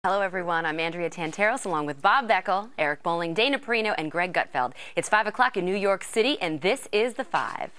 Hello, everyone. I'm Andrea Tanteros, along with Bob Beckel, Eric Bowling, Dana Perino, and Greg Gutfeld. It's 5 o'clock in New York City, and this is The Five.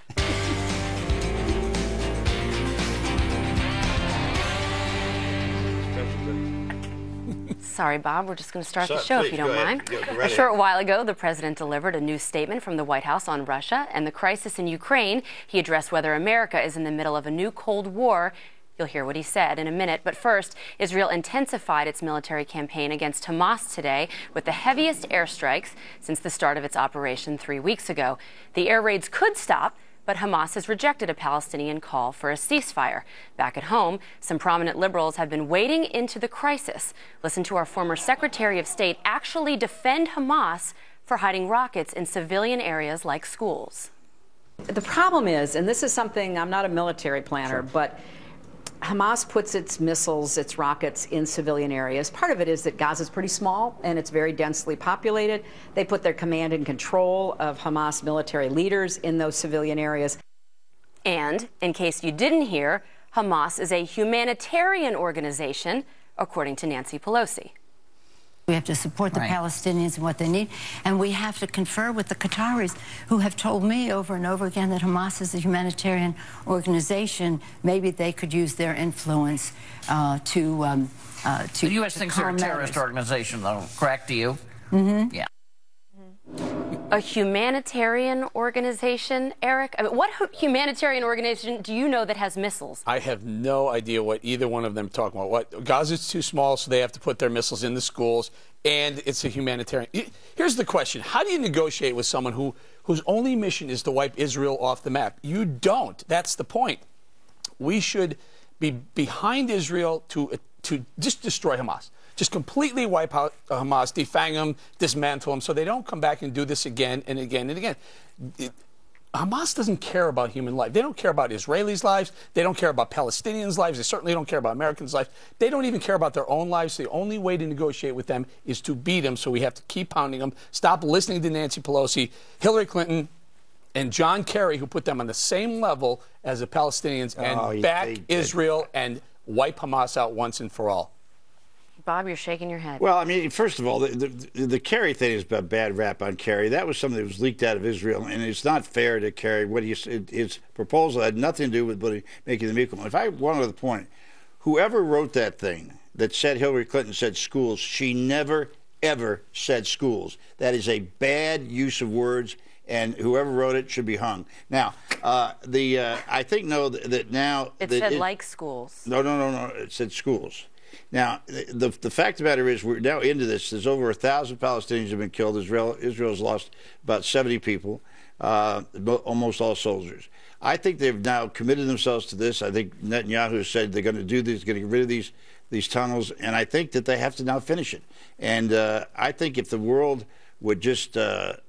Sorry, Bob. We're just going to start the show, if you don't mind. A short while ago, the president delivered a new statement from the White House on Russia and the crisis in Ukraine. He addressed whether America is in the middle of a new Cold War. You'll hear what he said in a minute. But first, Israel intensified its military campaign against Hamas today with the heaviest airstrikes since the start of its operation 3 weeks ago. The air raids could stop, but Hamas has rejected a Palestinian call for a ceasefire. Back at home, some prominent liberals have been wading into the crisis. Listen to our former Secretary of State actually defend Hamas for hiding rockets in civilian areas like schools. The problem is, and this is something, I'm not a military planner, but Hamas puts its missiles, its rockets in civilian areas. Part of it is that Gaza's pretty small and it's very densely populated. They put their command and control of Hamas military leaders in those civilian areas. And, in case you didn't hear, Hamas is a humanitarian organization, according to Nancy Pelosi. We have to support the Palestinians and what they need, and we have to confer with the Qataris, who have told me over and over again that Hamas is a humanitarian organization. Maybe they could use their influence to the U.S. thinks they're a terrorist organization, though, correct to you? Mm-hmm. Yeah. A humanitarian organization, Eric? I mean, what humanitarian organization do you know that has missiles? I have no idea what either one of them are talking about. What, Gaza's too small, so they have to put their missiles in the schools, and it's a humanitarian. Here's the question. How do you negotiate with someone whose only mission is to wipe Israel off the map? You don't. That's the point. We should be behind Israel to just destroy Hamas. Just completely wipe out Hamas, defang them, dismantle them, so they don't come back and do this again and again and again. Hamas doesn't care about human life. They don't care about Israelis' lives. They don't care about Palestinians' lives. They certainly don't care about Americans' lives. They don't even care about their own lives. The only way to negotiate with them is to beat them, so we have to keep pounding them, stop listening to Nancy Pelosi, Hillary Clinton, and John Kerry, who put them on the same level as the Palestinians, and back Israel and wipe Hamas out once and for all. Bob, you're shaking your head. Well, I mean, first of all, the Kerry thing is a bad rap on Kerry. That was something that was leaked out of Israel, and it's not fair to Kerry. His proposal had nothing to do with making them equal. If I one other point, whoever wrote that thing that said Hillary Clinton said schools, she never, ever said schools. That is a bad use of words, and whoever wrote it should be hung. Now, I think that now it said like schools. No. It said schools. Now, the fact of the matter is we're now into this. There's over 1,000 Palestinians have been killed. Israel's lost about 70 people, almost all soldiers. I think they've now committed themselves to this. I think Netanyahu has said they're going to do this, going to get rid of these tunnels, and I think that they have to now finish it. And I think if the world would just at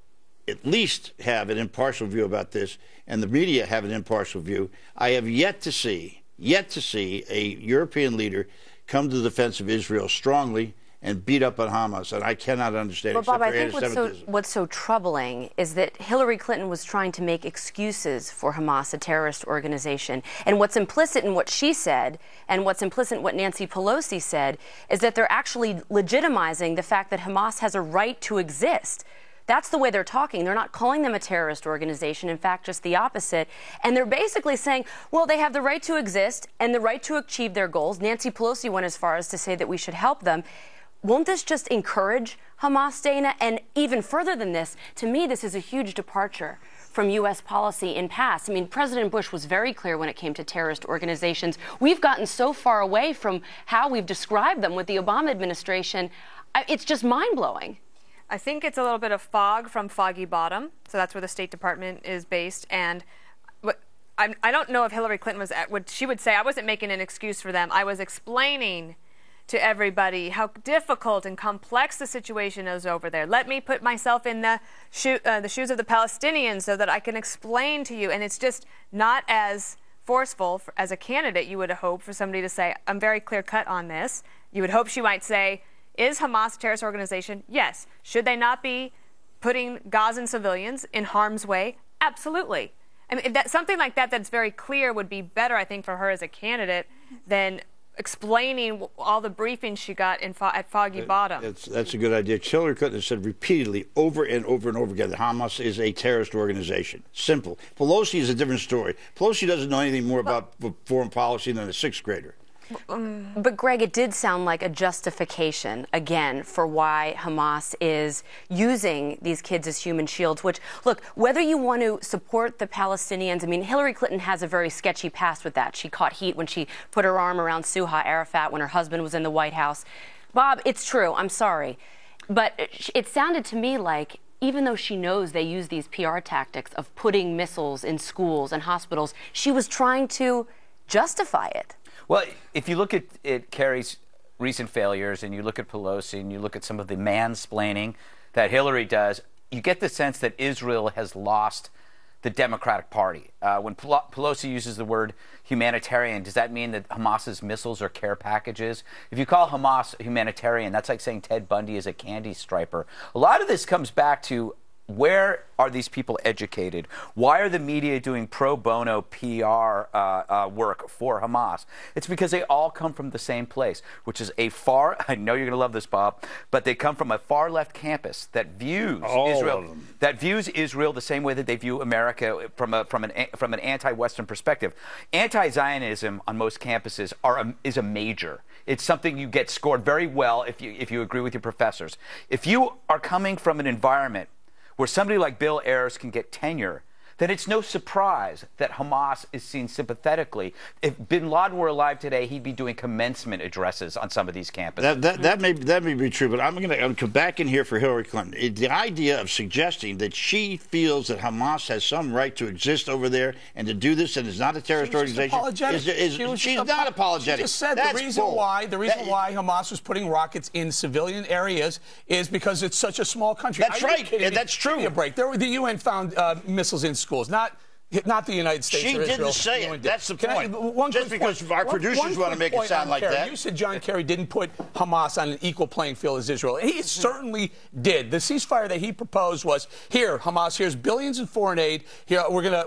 least have an impartial view about this, and the media have an impartial view, I have yet to see a European leader come to the defense of Israel strongly and beat up on Hamas, and I cannot understand. But Bob, I think what's so troubling is that Hillary Clinton was trying to make excuses for Hamas, a terrorist organization. And what's implicit in what she said, and what's implicit in what Nancy Pelosi said, is that they're actually legitimizing the fact that Hamas has a right to exist. That's the way they're talking. They're not calling them a terrorist organization. In fact, just the opposite. And they're basically saying, well, they have the right to exist and the right to achieve their goals. Nancy Pelosi went as far as to say that we should help them. Won't this just encourage Hamas, Dana? And even further than this, to me, this is a huge departure from U.S. policy in past. I mean, President Bush was very clear when it came to terrorist organizations. We've gotten so far away from how we've described them with the Obama administration. It's just mind-blowing. I think it's a little bit of fog from Foggy Bottom, so that's where the State Department is based. And I don't know if Hillary Clinton she would say, I wasn't making an excuse for them. I was explaining to everybody how difficult and complex the situation is over there. Let me put myself in the shoes of the Palestinians so that I can explain to you. And it's just not as forceful as a candidate you would hope for somebody to say, I'm very clear-cut on this. You would hope she might say, is Hamas a terrorist organization? Yes. Should they not be putting Gazan civilians in harm's way? Absolutely. I mean, something like that that's very clear would be better, I think, for her as a candidate than explaining all the briefings she got at Foggy Bottom. That's a good idea. Hillary Clinton has said repeatedly, over and over and over again, that Hamas is a terrorist organization. Simple. Pelosi is a different story. Pelosi doesn't know anything more about foreign policy than a sixth grader. But, Greg, it did sound like a justification, again, for why Hamas is using these kids as human shields, which, look, whether you want to support the Palestinians, I mean, Hillary Clinton has a very sketchy past with that. She caught heat when she put her arm around Suha Arafat when her husband was in the White House. Bob, it's true. I'm sorry. But it sounded to me like, even though she knows they use these PR tactics of putting missiles in schools and hospitals, she was trying to justify it. Well, if you look at Kerry's recent failures and you look at Pelosi and you look at some of the mansplaining that Hillary does, you get the sense that Israel has lost the Democratic Party. When Pelosi uses the word humanitarian, does that mean that Hamas's missiles are care packages? If you call Hamas humanitarian, that's like saying Ted Bundy is a candy striper. A lot of this comes back to, where are these people educated? Why are the media doing pro bono PR work for Hamas? It's because they all come from the same place, which is a far, I know you're going to love this, Bob, but they come from a far left campus that views Israel the same way that they view America from an anti-Western perspective. Anti-Zionism on most campuses is a major. It's something you get scored very well if you agree with your professors. If you are coming from an environment where somebody like Bill Ayers can get tenure, then it's no surprise that Hamas is seen sympathetically. If bin Laden were alive today, he'd be doing commencement addresses on some of these campuses. That may be true, but I'm going to come back in here for Hillary Clinton. The idea of suggesting that she feels that Hamas has some right to exist over there and to do this and is not a terrorist organization, she's not apologetic. She just said the reason why Hamas was putting rockets in civilian areas is because it's such a small country. That's right. That's true. Give me a break. The UN found missiles in schools, not the United States. She or Israel. didn't say it. That's the point. Just because our producers want to make it sound like that. You said John Kerry didn't put Hamas on an equal playing field as Israel. He certainly did. The ceasefire that he proposed was, here, Hamas, here's billions in foreign aid. Here, we're gonna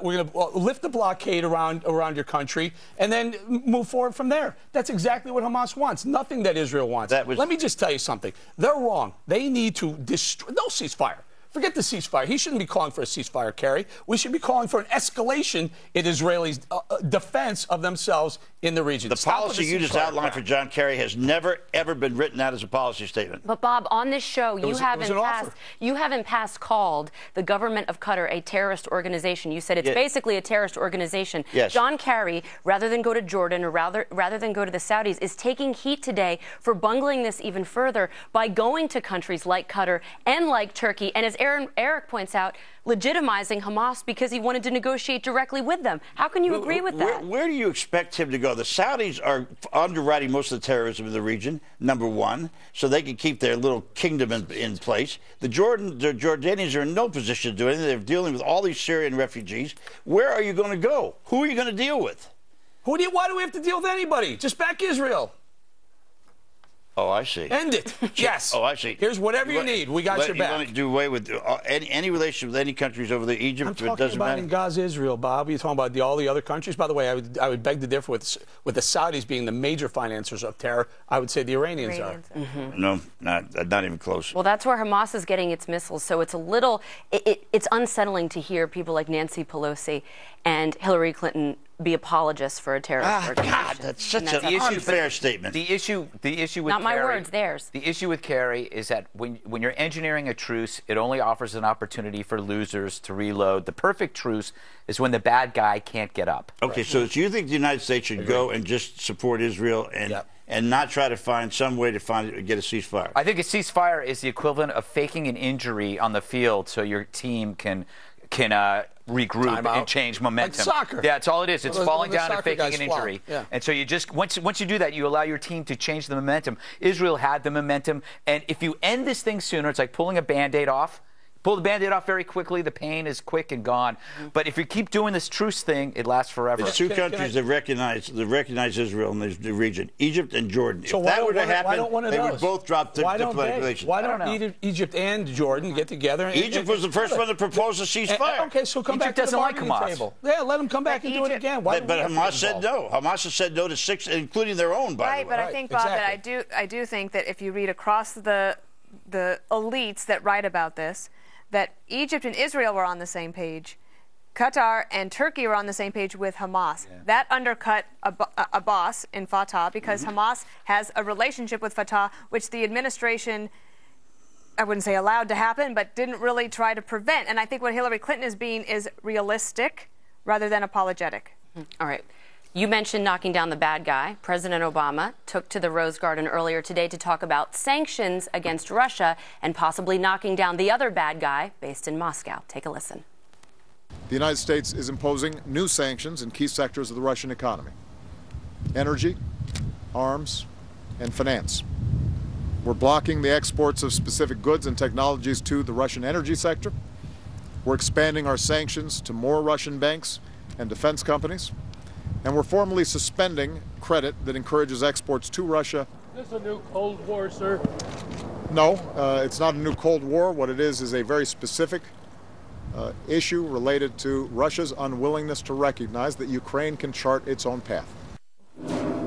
lift the blockade around your country and then move forward from there. That's exactly what Hamas wants. Nothing that Israel wants. Let me just tell you something. They're wrong. They need to destroy. No ceasefire. Forget the ceasefire. He shouldn't be calling for a ceasefire, Kerry. We should be calling for an escalation in Israelis' defense of themselves in the region. The policy you just outlined for John Kerry has never, ever been written out as a policy statement. But, Bob, on this show, you haven't passed called the government of Qatar a terrorist organization. You said it's basically a terrorist organization. Yes. John Kerry, rather than go to Jordan or rather than go to the Saudis, is taking heat today for bungling this even further by going to countries like Qatar and like Turkey, and as Eric points out, legitimizing Hamas because he wanted to negotiate directly with them. How can you agree with that? Where do you expect him to go? The Saudis are underwriting most of the terrorism in the region, number one, so they can keep their little kingdom in place. The Jordanians are in no position to do anything. They're dealing with all these Syrian refugees. Where are you going to go? Who are you going to deal with? Why do we have to deal with anybody? Just back Israel. Oh, I see. End it. Yes. Oh, I see. Here's whatever you need. We got your back. You want to do away with any relationship with any countries over there? Egypt, I'm talking about in Gaza, Israel, Bob. You're talking about all the other countries. By the way, I would beg to differ with the Saudis being the major financiers of terror. I would say the Iranians are. Mm-hmm. No, not even close. Well, that's where Hamas is getting its missiles. So it's a little, it's unsettling to hear people like Nancy Pelosi and Hillary Clinton be apologists for a terrorist organization. God, that's such an unfair statement. The issue with not my Kerry, words, theirs. The issue with Kerry is that when you're engineering a truce, it only offers an opportunity for losers to reload. The perfect truce is when the bad guy can't get up. Okay, so do you think the United States should go and just support Israel and not try to find some way to get a ceasefire? I think a ceasefire is the equivalent of faking an injury on the field so your team can regroup and change momentum. Like soccer. Yeah, that's all it is. It's falling down and faking an injury. Yeah. And so you just once you do that, you allow your team to change the momentum. Israel had the momentum, and if you end this thing sooner, it's like pulling a Band-Aid off. pull the Band-Aid off very quickly. The pain is quick and gone. But if you keep doing this truce thing, it lasts forever. There's two countries that recognize Israel in the region, Egypt and Jordan. So if that were to happen, they those? would both drop diplomatic relations. Why don't Egypt and Jordan get together? Egypt was the first one to propose a ceasefire. Okay, so come back to the bargaining table. Yeah, let them come back and do it again. But Hamas said no. Hamas has said no to 6, including their own, by the way. Right, but I think, Bob, that I do think that if you read across the elites that write about this, that Egypt and Israel were on the same page. Qatar and Turkey were on the same page with Hamas. Yeah. That undercut Abbas in Fatah because Hamas has a relationship with Fatah, which the administration, I wouldn't say allowed to happen, but didn't really try to prevent. And I think what Hillary Clinton is being is realistic rather than apologetic. All right. You mentioned knocking down the bad guy. President Obama took to the Rose Garden earlier today to talk about sanctions against Russia and possibly knocking down the other bad guy based in Moscow. Take a listen. The United States is imposing new sanctions in key sectors of the Russian economy: energy, arms, and finance. We're blocking the exports of specific goods and technologies to the Russian energy sector. We're expanding our sanctions to more Russian banks and defense companies. And we're formally suspending credit that encourages exports to Russia. Is this a new Cold War, sir? No, it's not a new Cold War. What it is a very specific issue related to Russia's unwillingness to recognize that Ukraine can chart its own path.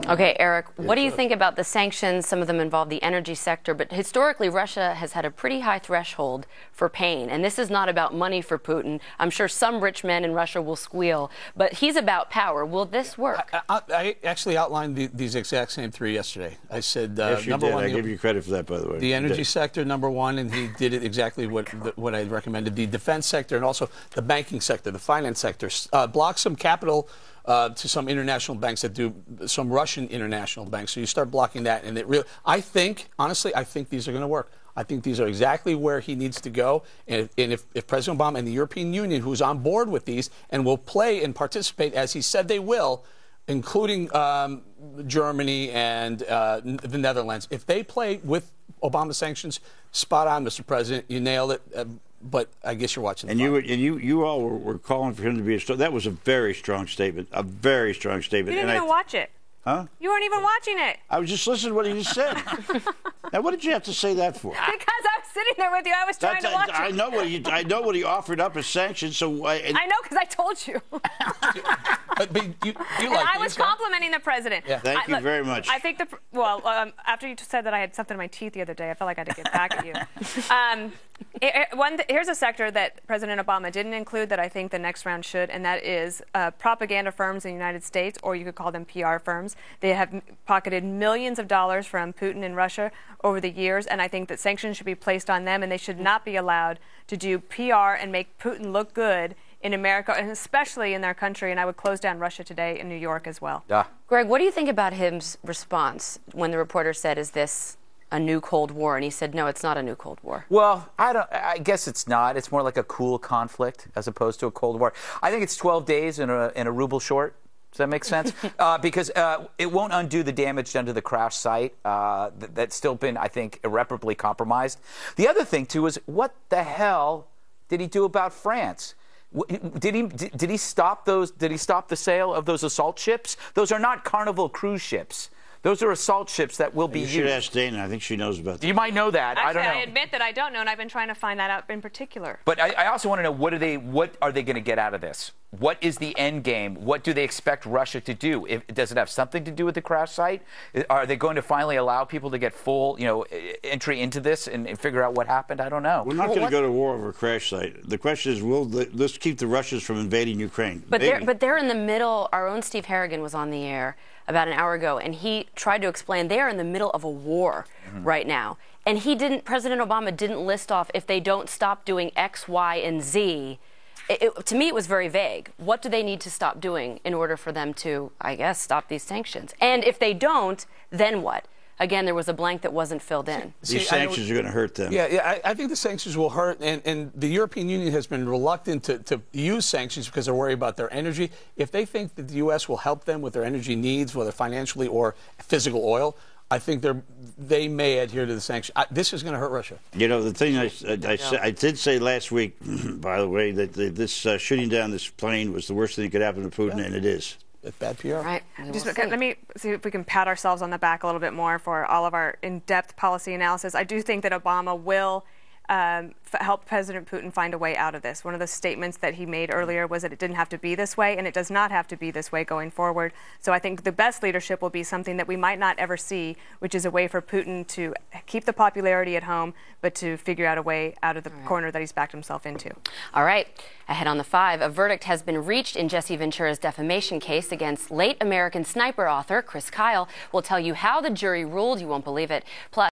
Okay, Eric, what do you think about the sanctions? Some of them involve the energy sector, but historically Russia has had a pretty high threshold for pain, and this is not about money for Putin. I'm sure some rich men in Russia will squeal, but he's about power. Will this work? I actually outlined these exact same three yesterday. I said, yes, you number did. one, I give you credit for that, by the way. The energy sector, number one, and he did it exactly what I recommended. The defense sector and also the banking sector, the finance sector, block some capital to some international banks that do some Russian international banks. So you start blocking that, and it really, I think, honestly, I think these are going to work. I think these are exactly where he needs to go. And if President Obama and the European Union, who's on board with these and will play and participate as he said they will, including Germany and the Netherlands, if they play with Obama sanctions, spot on, Mr. President, you nailed it. But I guess you're watching. And you all were calling for him to be a. That was a very strong statement. A very strong statement. You didn't even watch it. Huh? You weren't even watching it. I was just listening to what he just said. Now, what did you have to say that for? Because I was sitting there with you. I was trying to watch it. I know what he offered up as sanctions. So I know because I told you. but you I was complimenting the president. Yeah. Thank you very much. I think after you said that I had something in my teeth the other day, I felt like I had to get back at you. Here's a sector that President Obama didn't include that I think the next round should, and that is propaganda firms in the United States, or you could call them PR firms. They have pocketed millions of dollars from Putin and Russia over the years, and I think that sanctions should be placed on them, and they should not be allowed to do PR and make Putin look good in America, and especially in their country. And I would close down Russia Today in New York as well. Yeah. Greg, what do you think about his response when the reporter said, is this a new Cold War? And he said, no, it's not a new Cold War. Well, I guess it's not. It's more like a cool conflict as opposed to a Cold War. I think it's 12 days in a ruble short. Does that make sense? Because it won't undo the damage done to the crash site. That's still been, I think, irreparably compromised. The other thing, too, is what the hell did he do about France? Did he stop those? Did he stop the sale of those assault ships? Those are not Carnival cruise ships. Those are assault ships that will be used. You should ask Dana. I think she knows about that. You might know that. Actually, I don't know. I admit that I don't know, and I've been trying to find that out in particular. But I also want to know, what are they going to get out of this? What is the end game? What do they expect Russia to do? Does it have something to do with the crash site? Are they going to finally allow people to get full, entry into this and figure out what happened? I don't know. We're not going to go to war over a crash site. The question is, let's keep the Russians from invading Ukraine. But they're in the middle. Our own Steve Harrigan was on the air about an hour ago, and he tried to explain they are in the middle of a war right now. And President Obama didn't list off, if they don't stop doing X, Y, and Z. To me, it was very vague. What do they need to stop doing in order for them to, I guess, stop these sanctions? And if they don't, then what? Again, there was a blank that wasn't filled in. These sanctions are going to hurt them. Yeah, I think the sanctions will hurt, and the European Union has been reluctant to use sanctions because they're worried about their energy. If they think that the U.S. will help them with their energy needs, whether financially or physical oil, I think they may adhere to the sanctions. This is going to hurt Russia. You know, the thing I did say last week, by the way, that this shooting down this plane was the worst thing that could happen to Putin, and it is. It's bad PR. Right. Let me see if we can pat ourselves on the back a little bit more for all of our in-depth policy analysis. I do think that Obama will help President Putin find a way out of this. One of the statements that he made earlier was that it didn't have to be this way, and it does not have to be this way going forward. So I think the best leadership will be something that we might not ever see, which is a way for Putin to keep the popularity at home, but to figure out a way out of the corner that he's backed himself into. All right. Ahead on the 5, a verdict has been reached in Jesse Ventura's defamation case against late American sniper author Chris Kyle. We'll tell you how the jury ruled. You won't believe it. Plus,